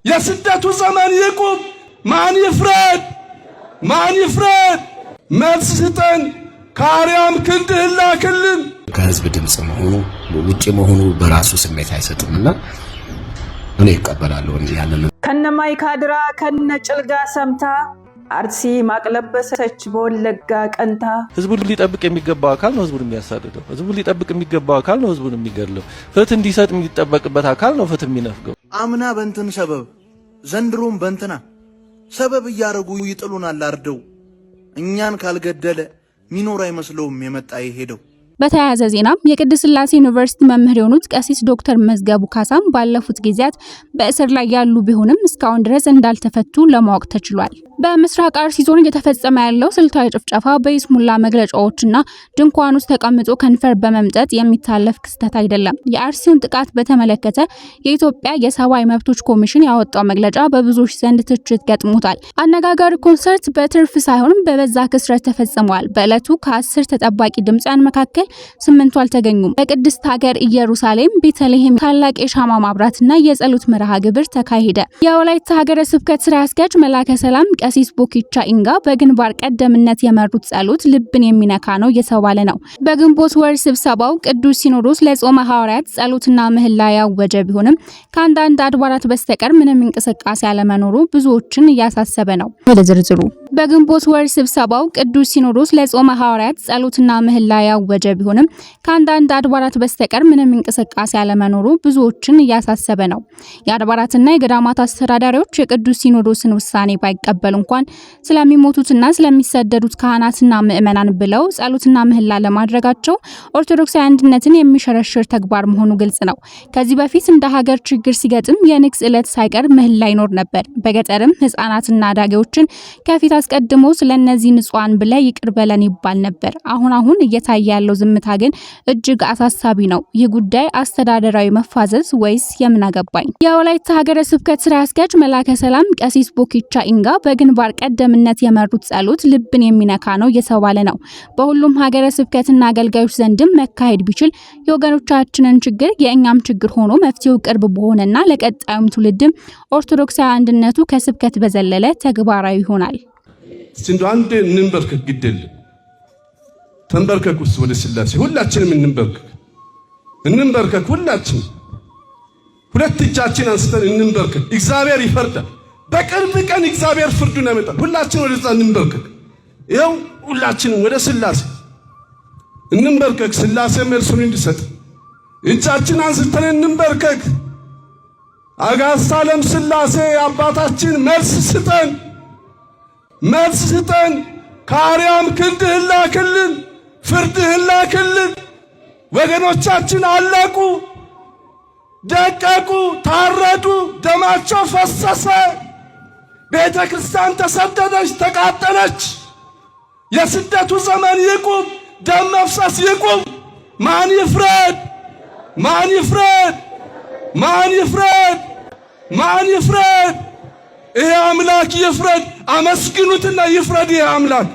የስደቱ ዘመን ይቁም። ማን ይፍረድ? ማን ይፍረድ? መልስ ስጠን። ከአርያም ክንድህን ላክልን። ከህዝብ ድምጽ መሆኑ ውጪ መሆኑ በራሱ ስሜት አይሰጥምና እኔ እቀበላለሁ። ያንን ከነማይ ካድራ ከነጭልጋ ሰምታ አርሲ ማቅለበሰች በወለጋ ቀንታ። ህዝቡን ሊጠብቅ የሚገባው አካል ነው ህዝቡን የሚያሳድደው። ህዝቡን ሊጠብቅ የሚገባው አካል ነው ህዝቡን የሚገድለው። ፍትህ እንዲሰጥ የሚጠበቅበት አካል ነው ፍትህ የሚነፍገው። አምና በእንትን ሰበብ ዘንድሮም በእንትና ሰበብ እያረጉ ይጥሉናል አርደው። እኛን ካልገደለ ሚኖር አይመስለውም የመጣ ይሄደው። በተያያዘ ዜናም የቅድስት ሥላሴ ዩኒቨርሲቲ መምህር የሆኑት ቀሲስ ዶክተር መዝገቡ ካሳም ባለፉት ጊዜያት በእስር ላይ ያሉ ቢሆንም እስካሁን ድረስ እንዳልተፈቱ ለማወቅ ተችሏል። በምስራቅ አርሲ ዞን እየተፈጸመ ያለው ስልታዊ ጭፍጨፋ በይስሙላ መግለጫዎችና ድንኳን ውስጥ ተቀምጦ ከንፈር በመምጠጥ የሚታለፍ ክስተት አይደለም። የአርሲውን ጥቃት በተመለከተ የኢትዮጵያ የሰብአዊ መብቶች ኮሚሽን ያወጣው መግለጫ በብዙዎች ዘንድ ትችት ገጥሞታል። አነጋጋሪ ኮንሰርት በትርፍ ሳይሆን በበዛ ክስረት ተፈጽሟል። በዕለቱ ከ10 ተጠባቂ ድምፃውያን መካከል 8ቱ አልተገኙም። በቅድስት ሀገር ኢየሩሳሌም ቤተልሔም ታላቅ የሻማ ማብራትና የጸሎት መርሃ ግብር ተካሄደ። የወላይታ ሀገረ ስብከት ስራ አስኪያጅ መላከ ሰላም ቀሲስ ቦኪቻ ኢንጋ በግንባር ቀደምነት የመሩት ጸሎት ልብን የሚነካ ነው የተባለ ነው። በግንቦት ወር ስብሰባው ቅዱስ ሲኖዶስ ለጾመ ሐዋርያት ጸሎትና ምህላ ያወጀ ቢሆንም ከአንዳንድ አድባራት በስተቀር ምንም እንቅስቃሴ አለመኖሩ ብዙዎችን እያሳሰበ ነው። ወደ ዝርዝሩ በግንቦት ወር ስብሰባው ቅዱስ ሲኖዶስ ለጾመ ሐዋርያት ጸሎትና ምህላ ያወጀ ቢሆንም ከአንዳንድ አድባራት በስተቀር ምንም እንቅስቃሴ አለመኖሩ ብዙዎችን እያሳሰበ ነው። የአድባራትና የገዳማት አስተዳዳሪዎች የቅዱስ ሲኖዶስን ውሳኔ ባይቀበሉ እንኳን ስለሚሞቱትና ስለሚሰደዱት ካህናትና ምእመናን ብለው ጸሎትና ምህላ ለማድረጋቸው ኦርቶዶክሳዊ አንድነትን የሚሸረሽር ተግባር መሆኑ ግልጽ ነው። ከዚህ በፊት እንደ ሀገር ችግር ሲገጥም የንግስ ዕለት ሳይቀር ምህላ ይኖር ነበር። በገጠርም ህፃናትና አዳጊዎችን ከፊት አስቀድሞ ስለነዚህ ንጹሃን ብለ ይቅር በለን ይባል ነበር። አሁን እየታየ ያለው ዝምታ ግን እጅግ አሳሳቢ ነው። ይህ ጉዳይ አስተዳደራዊ መፋዘዝ ወይስ የምን አገባኝ? የወላይታ ሀገረ ስብከት ስራ አስኪያጅ መላከ ሰላም ቀሲስ ቦኪቻ ኢንጋ በግንባር ቀደምነት የመሩት ጸሎት ልብን የሚነካ ነው የተባለ ነው። በሁሉም ሀገረ ስብከትና አገልጋዮች ዘንድም መካሄድ ቢችል የወገኖቻችንን ችግር የእኛም ችግር ሆኖ መፍትሄው ቅርብ በሆነና ለቀጣዩም ትውልድም ኦርቶዶክሳዊ አንድነቱ ከስብከት በዘለለ ተግባራዊ ይሆናል። ሲንዶ አንድ እንንበርከክ ግድል ተንበርከክ ውስጥ ወደ ስላሴ ሁላችንም እንንበርከክ ሁላችን ሁለት እጃችን አንስተን እንንበርከክ። እግዚአብሔር ይፈርዳል። በቅርብ ቀን እግዚአብሔር ፍርዱን ያመጣል። ሁላችን ወደዛ እንንበርከክ። ይኸው ሁላችን ወደ ስላሴ እንንበርከክ። ስላሴ መልሱን እንዲሰጥ እጃችን አንስተን እንንበርከክ። አጋዕዝተ ዓለም ስላሴ አባታችን መልስ ስጠን። ከአርያም ክንድህን ላክልን፣ ፍርድህን ላክልን። ወገኖቻችን አለቁ፣ ደቀቁ፣ ታረዱ፣ ደማቸው ፈሰሰ። ቤተ ክርስቲያን ተሰደደች፣ ተቃጠለች። የስደቱ ዘመን ይቁም፣ ደም መፍሰስ ይቁም። ማን ይፍረድ? ማን ይፍረድ? ማን ይፍረድ? ማን ይፍረድ? ይሄ አምላክ ይፍረድ። አመስግኑትና ይፍረድ ይሄ አምላክ።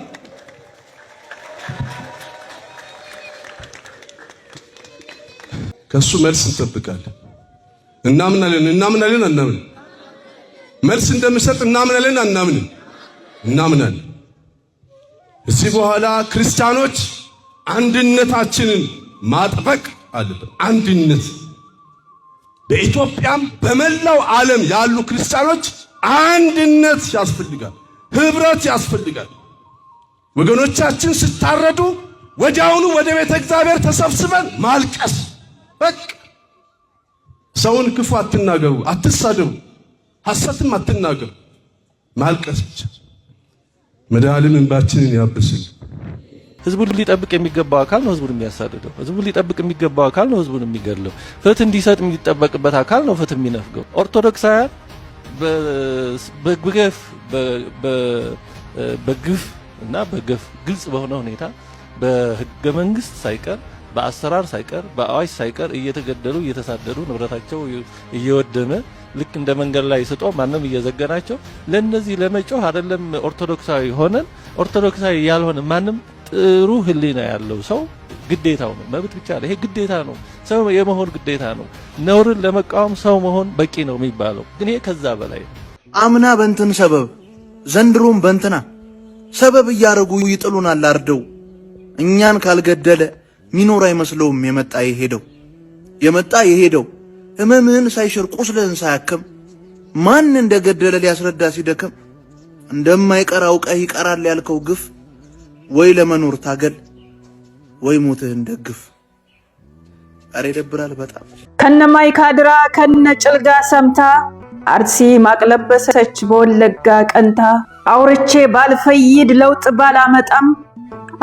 ከሱ መልስ እንጠብቃለን። እናምናለን። መልስ እንደምሰጥ እናምናለን። እዚህ በኋላ ክርስቲያኖች አንድነታችንን ማጥበቅ አለብን። አንድነት በኢትዮጵያም በመላው ዓለም ያሉ ክርስቲያኖች አንድነት ያስፈልጋል፣ ህብረት ያስፈልጋል። ወገኖቻችን ስታረዱ ወዲያውኑ ወደ ቤተ እግዚአብሔር ተሰብስበን ማልቀስ። በቃ ሰውን ክፉ አትናገሩ፣ አትሳደቡ፣ ሐሰትም አትናገሩ። ማልቀስ ብቻ። መድኃኔዓለም እንባችንን ያብስል። ህዝቡን ሊጠብቅ የሚገባው አካል ነው ህዝቡን የሚያሳድደው። ህዝቡን ሊጠብቅ የሚገባው አካል ነው ህዝቡን የሚገድለው። ፍትህ እንዲሰጥ የሚጠበቅበት አካል ነው ፍትህ የሚነፍገው። ኦርቶዶክሳውያን በግፍ እና በገፍ ግልጽ በሆነ ሁኔታ በህገ መንግስት ሳይቀር በአሰራር ሳይቀር በአዋጅ ሳይቀር እየተገደሉ እየተሳደዱ ንብረታቸው እየወደመ ልክ እንደ መንገድ ላይ ስጦ ማንም እየዘገናቸው ለነዚህ ለመጮህ አይደለም ኦርቶዶክሳዊ ሆነን ኦርቶዶክሳዊ ያልሆነ ማንም ጥሩ ህሊና ያለው ሰው ግዴታው ነው። መብት ብቻ ነው፣ ይሄ ግዴታ ነው። ሰው የመሆን ግዴታ ነው። ነውርን ለመቃወም ሰው መሆን በቂ ነው የሚባለው ግን ይሄ ከዛ በላይ ነው። አምና በእንትን ሰበብ ዘንድሮም በእንትና ሰበብ እያረጉ ይጥሉናል አርደው። እኛን ካልገደለ ሚኖር አይመስለውም የመጣ የሄደው ህመምህን ሳይሽር ቁስልህን ሳያክም ማን እንደገደለ ሊያስረዳ ሲደክም እንደማይቀር አውቀህ ይቀራል ያልከው ግፍ ወይ ለመኖር ታገል ወይ ሞትህን ደግፍ። አሬ ይደብራል በጣም። ከነማይ ካድራ ከነጭልጋ ሰምታ አርሲ ማቅለበሰች በወለጋ ቀንታ አውርቼ ባልፈይድ ለውጥ ባላመጣም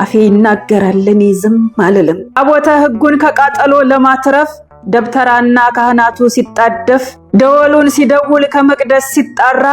አፌ ይናገራል እኔ ዝም አልልም። አቦተ ህጉን ከቃጠሎ ለማትረፍ ደብተራና ካህናቱ ሲጣደፍ ደወሉን ሲደውል ከመቅደስ ሲጣራ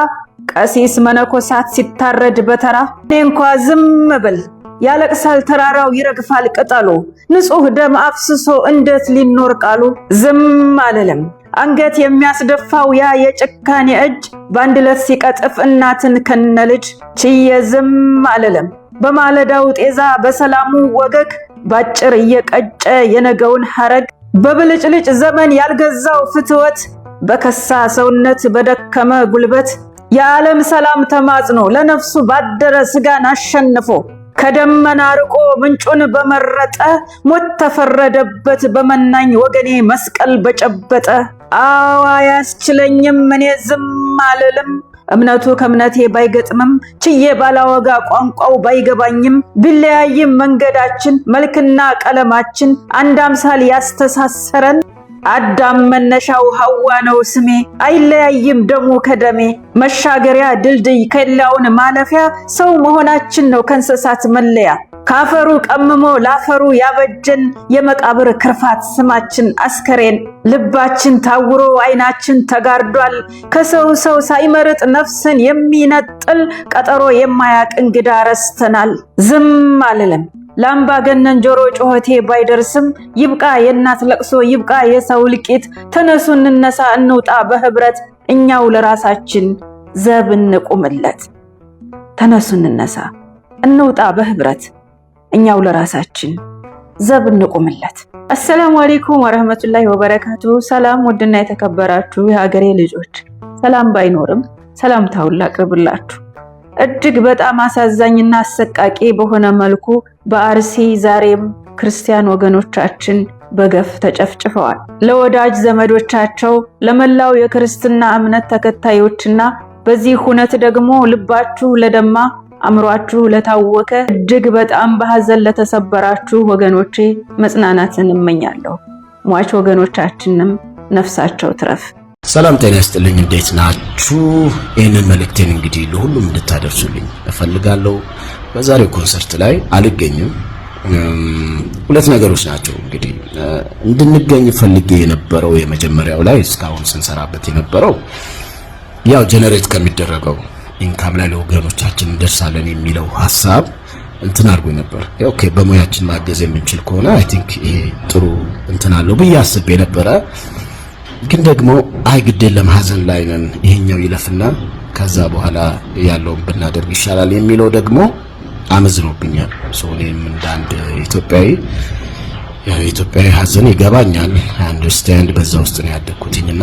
ቀሲስ መነኮሳት ሲታረድ በተራ እኔ እንኳ ዝም ብል ያለቅሳል ተራራው ይረግፋል ቅጠሉ ንጹህ ደም አፍስሶ እንዴት ሊኖር ቃሉ። ዝም አልልም አንገት የሚያስደፋው ያ የጭካኔ እጅ ባንድለት ሲቀጥፍ እናትን ከነልጅ ችዬ ዝም አልልም። በማለዳው ጤዛ በሰላሙ ወገግ ባጭር እየቀጨ የነገውን ሐረግ በብልጭልጭ ዘመን ያልገዛው ፍትወት በከሳ ሰውነት በደከመ ጉልበት የዓለም ሰላም ተማጽኖ ለነፍሱ ባደረ ስጋን አሸንፎ ከደመና ርቆ ምንጩን በመረጠ ሞት ተፈረደበት በመናኝ ወገኔ መስቀል በጨበጠ። አዋ ያስችለኝም እኔ ዝም አልልም እምነቱ ከእምነቴ ባይገጥምም ችዬ ባላወጋ ቋንቋው ባይገባኝም ቢለያይም መንገዳችን መልክና ቀለማችን አንድ አምሳል ያስተሳሰረን አዳም መነሻው ሐዋ ነው ስሜ አይለያይም ደሙ ከደሜ መሻገሪያ ድልድይ ከሌላውን ማለፊያ ሰው መሆናችን ነው ከእንስሳት መለያ። ካፈሩ ቀምሞ ላፈሩ ያበጀን የመቃብር ክርፋት ስማችን አስከሬን ልባችን ታውሮ አይናችን ተጋርዷል ከሰው ሰው ሳይመርጥ ነፍስን የሚነጥል ቀጠሮ የማያቅ እንግዳ ረስተናል። ዝም አልልም ላምባገነን ጆሮ ጮኸቴ ባይደርስም ይብቃ የእናት ለቅሶ ይብቃ የሰው ልቂት ተነሱ እንነሳ እንውጣ በህብረት እኛው ለራሳችን ዘብ እንቁምለት። ተነሱ እንነሳ እንውጣ በህብረት እኛው ለራሳችን ዘብ እንቁምለት። አሰላሙ አለይኩም ወራህመቱላሂ ወበረካቱ። ሰላም ውድና የተከበራችሁ የሀገሬ ልጆች ሰላም ባይኖርም ሰላምታውን ላቅርብላችሁ። እጅግ በጣም አሳዛኝና አሰቃቂ በሆነ መልኩ በአርሲ ዛሬም ክርስቲያን ወገኖቻችን በገፍ ተጨፍጭፈዋል። ለወዳጅ ዘመዶቻቸው ለመላው የክርስትና እምነት ተከታዮችና በዚህ ሁነት ደግሞ ልባችሁ ለደማ አምሯችሁ ለታወከ እጅግ በጣም በሐዘን ለተሰበራችሁ ወገኖቼ መጽናናትን እመኛለሁ። ሟች ወገኖቻችንም ነፍሳቸው ትረፍ። ሰላም ጤና ይስጥልኝ። እንዴት ናችሁ? ይህንን መልእክቴን እንግዲህ ለሁሉም እንድታደርሱልኝ እፈልጋለሁ። በዛሬው ኮንሰርት ላይ አልገኝም። ሁለት ነገሮች ናቸው እንግዲህ እንድንገኝ ፈልጌ የነበረው። የመጀመሪያው ላይ እስካሁን ስንሰራበት የነበረው ያው ጀነሬት ከሚደረገው ኢንካም ላይ ለወገኖቻችን እንደርሳለን የሚለው ሐሳብ እንትን አድርጎ ነበር። ኦኬ በሙያችን ማገዝ የምንችል ከሆነ አይ ቲንክ ይሄ ጥሩ እንትን አለው ብዬ አስቤ ነበረ። ግን ደግሞ አይ ግዴን ለማዘን ላይ ነን ይሄኛው ይለፍና ከዛ በኋላ ያለውን ብናደርግ ይሻላል የሚለው ደግሞ አመዝኖብኛል። እኔም እንዳንድ ኢትዮጵያዊ ሐዘን ይገባኛል። አንደርስታንድ በዛ ውስጥ ነው ያደኩትኝና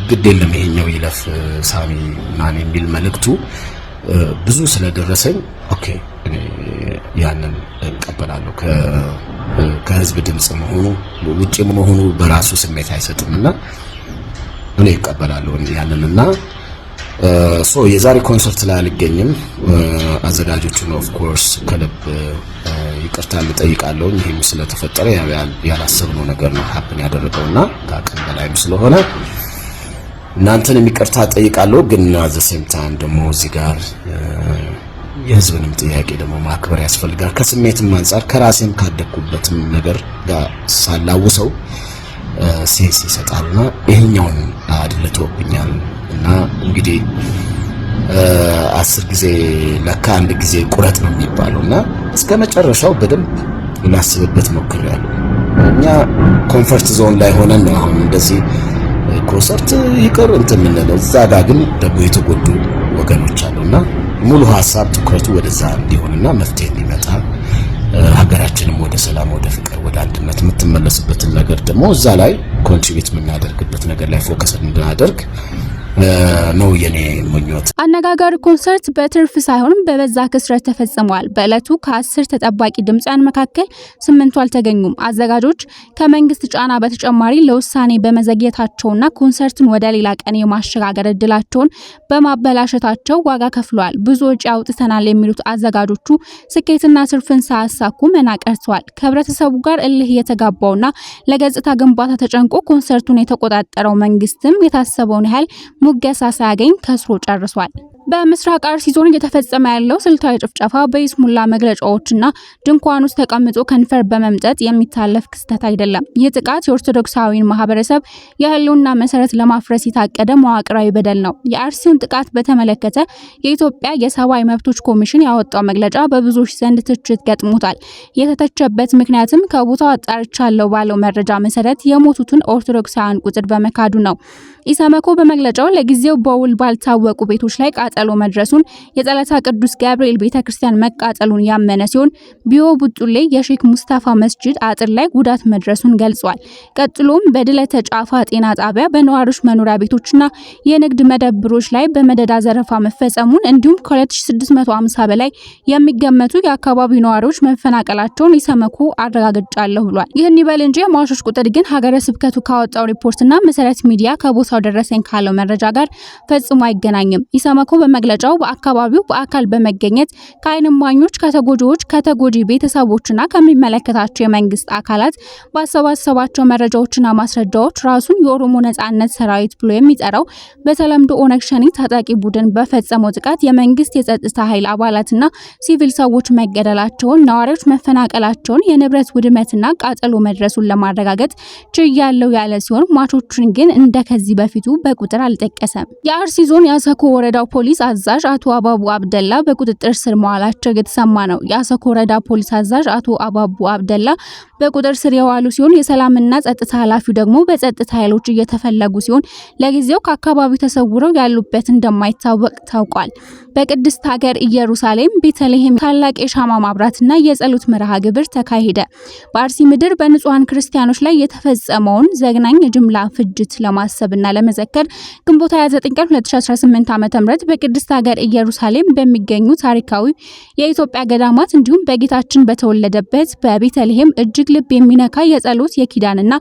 ግዴን ለማይኛው ይለፍ ሳሚ ማን የሚል መልእክቱ ብዙ ስለደረሰኝ ኦኬ እኔ ያንን እቀበላለሁ። ከህዝብ ድምጽ መሆኑ ውጪ መሆኑ በራሱ ስሜት አይሰጥምና እኔ እቀበላለሁ ያንንና የዛሬ ኮንሰርት ላይ አልገኝም። አዘጋጆቹን ኦፍ ኮርስ ከልብ ይቅርታ ልጠይቃለሁ። ይሄም ስለተፈጠረ ያላሰብነው ነገር ነው ሀፕን ያደረገውና ከአቅም በላይም ስለሆነ እናንተን ይቅርታ ጠይቃለሁ። ግን አዘ ሴም ታይም ደግሞ እዚህ ጋር የህዝብንም ጥያቄ ደግሞ ማክበር ያስፈልጋል። ከስሜትም አንፃር ከራሴም ካደኩበትም ነገር ጋር ሳላውሰው ሴንስ ይሰጣልና ይሄኛውን አድልቶብኛል እና እንግዲህ 10 ጊዜ ለካ አንድ ጊዜ ቁረጥ ነው የሚባለውና እስከ መጨረሻው በደንብ ላስብበት ሞክሬያለሁ። እኛ ኮምፈርት ዞን ላይ ሆነን ነው አሁን እንደዚህ ኮንሰርት ይቅር እንትን ምንለው እዛ ጋር ግን ደግሞ የተጎዱ ወገኖች አሉና ሙሉ ሐሳብ ትኩረቱ ወደዛ እንዲሆንና መፍትሄ እንዲመጣ ሀገራችንም ወደ ሰላም ወደ ፍቅር ወደ አንድነት የምትመለስበትን ነገር ደግሞ እዛ ላይ ኮንትሪቢዩት የምናደርግበት ነገር ላይ ፎከስ እንድናደርግ ነው የኔ ምኞት። አነጋጋሪ ኮንሰርት በትርፍ ሳይሆን በበዛ ክስረት ተፈጽሟል። በእለቱ ከ10 ተጠባቂ ድምጻን መካከል 8ቱ አልተገኙም። አዘጋጆች ከመንግስት ጫና በተጨማሪ ለውሳኔ በመዘግየታቸውና ኮንሰርቱን ወደ ሌላ ቀን የማሸጋገር እድላቸውን በማበላሸታቸው ዋጋ ከፍለዋል። ብዙ ወጪ አውጥተናል የሚሉት አዘጋጆቹ ስኬትና ትርፍን ሳያሳኩ መናቀርተዋል። ከህብረተሰቡ ጋር እልህ የተጋባውና ለገጽታ ግንባታ ተጨንቆ ኮንሰርቱን የተቆጣጠረው መንግስትም የታሰበውን ያህል ሙገሳ ሳያገኝ ከስሮ ጨርሷል። በምስራቅ አርሲ ዞን እየተፈጸመ ያለው ስልታዊ ጭፍጨፋ በይስሙላ መግለጫዎችና ድንኳን ውስጥ ተቀምጦ ከንፈር በመምጠጥ የሚታለፍ ክስተት አይደለም። ይህ ጥቃት የኦርቶዶክሳዊን ማህበረሰብ የህልውና መሰረት ለማፍረስ የታቀደ መዋቅራዊ በደል ነው። የአርሲውን ጥቃት በተመለከተ የኢትዮጵያ የሰብአዊ መብቶች ኮሚሽን ያወጣው መግለጫ በብዙዎች ዘንድ ትችት ገጥሞታል። የተተቸበት ምክንያትም ከቦታው አጣርቻለሁ ባለው መረጃ መሰረት የሞቱትን ኦርቶዶክሳውያን ቁጥር በመካዱ ነው። ኢሰመኮ በመግለጫው ለጊዜው በውል ባልታወቁ ቤቶች ላይ ቃጠሎ መድረሱን፣ የጸለታ ቅዱስ ገብርኤል ቤተክርስቲያን መቃጠሉን ያመነ ሲሆን ቢዮ ቡጡሌ የሼክ ሙስታፋ መስጂድ አጥር ላይ ጉዳት መድረሱን ገልጿል። ቀጥሎም በድለተ ጫፋ ጤና ጣቢያ በነዋሪዎች መኖሪያ ቤቶችና የንግድ መደብሮች ላይ በመደዳ ዘረፋ መፈጸሙን እንዲሁም ከ2650 በላይ የሚገመቱ የአካባቢው ነዋሪዎች መፈናቀላቸውን ኢሰመኮ አረጋግጫለሁ ብሏል። ይህን ይበል እንጂ የሟቾች ቁጥር ግን ሀገረ ስብከቱ ካወጣው ሪፖርትና መሰረት ሚዲያ ከቦታው ደረሰኝ ካለው መረጃ ጋር ፈጽሞ አይገናኝም። ኢሰመኮ በመግለጫው በአካባቢው በአካል በመገኘት ከዓይን እማኞች፣ ከተጎጂዎች፣ ከተጎጂ ቤተሰቦችና ከሚመለከታቸው የመንግስት አካላት ባሰባሰባቸው መረጃዎችና ማስረጃዎች ራሱን የኦሮሞ ነጻነት ሰራዊት ብሎ የሚጠራው በተለምዶ ኦነግ ሸኔ ታጣቂ ቡድን በፈጸመው ጥቃት የመንግስት የጸጥታ ኃይል አባላትና ሲቪል ሰዎች መገደላቸውን፣ ነዋሪዎች መፈናቀላቸውን፣ የንብረት ውድመትና ቃጠሎ መድረሱን ለማረጋገጥ ችያለው ያለ ሲሆን ሟቾቹን ግን እንደ ከዚህ በፊቱ በቁጥር አልጠቀሰም። የአርሲ ዞን የአሰኮ ወረዳው ፖሊስ አዛዥ አቶ አባቡ አብደላ በቁጥጥር ስር መዋላቸው የተሰማ ነው። የአሰኮ ወረዳ ፖሊስ አዛዥ አቶ አባቡ አብደላ በቁጥጥር ስር የዋሉ ሲሆን የሰላምና ጸጥታ ኃላፊው ደግሞ በጸጥታ ኃይሎች እየተፈለጉ ሲሆን ለጊዜው ከአካባቢው ተሰውረው ያሉበት እንደማይታወቅ ታውቋል። በቅድስት ሀገር ኢየሩሳሌም ቤተልሔም ታላቅ የሻማ ማብራትና የጸሎት መርሃ ግብር ተካሄደ። በአርሲ ምድር በንጹሃን ክርስቲያኖች ላይ የተፈጸመውን ዘግናኝ የጅምላ ፍጅት ለማሰብና ለመዘከር ግንቦት 29 ቀን 2018 ዓ.ም በቅድስት ሀገር ኢየሩሳሌም በሚገኙ ታሪካዊ የኢትዮጵያ ገዳማት እንዲሁም በጌታችን በተወለደበት በቤተልሔም እጅግ ልብ የሚነካ የጸሎት የኪዳንና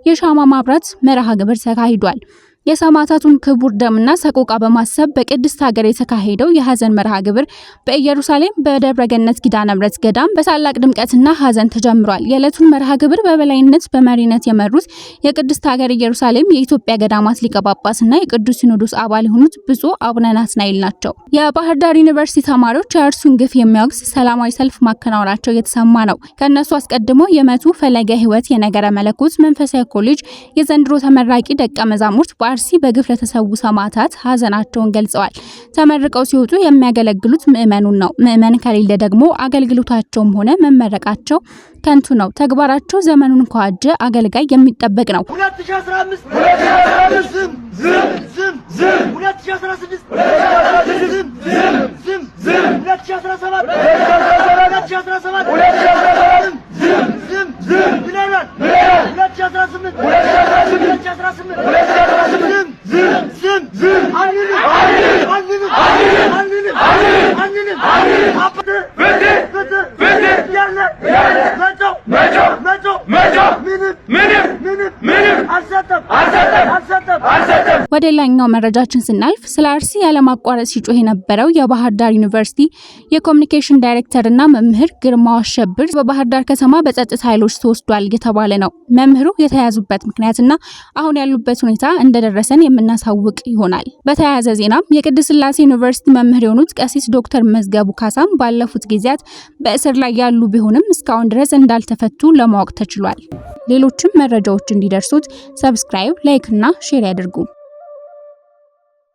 የሻማ ማብራት መርሃ ግብር ተካሂዷል። የሰማዕታቱን ክቡር ደምና ሰቆቃ በማሰብ በቅድስት ሀገር የተካሄደው የሐዘን መርሃ ግብር በኢየሩሳሌም በደብረ ገነት ኪዳነ ምሕረት ገዳም በታላቅ ድምቀትና ሐዘን ተጀምሯል። የዕለቱን መርሃ ግብር በበላይነት በመሪነት የመሩት የቅድስት ሀገር ኢየሩሳሌም የኢትዮጵያ ገዳማት ሊቀ ጳጳስና የቅዱስ ሲኖዶስ አባል የሆኑት ብፁዕ አቡነ ናትናኤል ናቸው። የባህር ዳር ዩኒቨርሲቲ ተማሪዎች የአርሲውን ግፍ የሚያወግዝ ሰላማዊ ሰልፍ ማከናወናቸው የተሰማ ነው። ከነሱ አስቀድሞ የመቱ ፈለገ ሕይወት የነገረ መለኮት መንፈሳዊ ኮሌጅ የዘንድሮ ተመራቂ ደቀ መዛሙርት አርሲ በግፍ ለተሰዉ ሰማዕታት ሐዘናቸውን ገልጸዋል። ተመርቀው ሲወጡ የሚያገለግሉት ምእመኑን ነው። ምእመን ከሌለ ደግሞ አገልግሎታቸውም ሆነ መመረቃቸው ከንቱ ነው። ተግባራቸው ዘመኑን ከዋጀ አገልጋይ የሚጠበቅ ነው። 2015 ወደ ሌላኛው መረጃችን ስናልፍ ስለ አርሲ ያለማቋረጥ ሲጮህ የነበረው የባህር ዳር ዩኒቨርሲቲ የኮሙኒኬሽን ዳይሬክተርና መምህር ግርማው አሸብር በባህር ዳር ከተማ በጸጥታ ኃይሎች ተወስዷል እየተባለ ነው። መምህሩ የተያዙበት ምክንያትና አሁን ያሉበት ሁኔታ እንደደረሰን የምናሳውቅ ይሆናል። በተያያዘ ዜናም የቅድስት ሥላሴ ዩኒቨርሲቲ መምህር የሆኑት ቀሲስ ዶክተር መዝገቡ ካሳም ባለፉት ጊዜያት በእስር ላይ ያሉ ቢሆንም እስካሁን ድረስ እንዳልተፈቱ ለማወቅ ተችሏል። ሌሎችም መረጃዎች እንዲደርሱት ሰብስክራይብ፣ ላይክ እና ሼር ያድርጉ።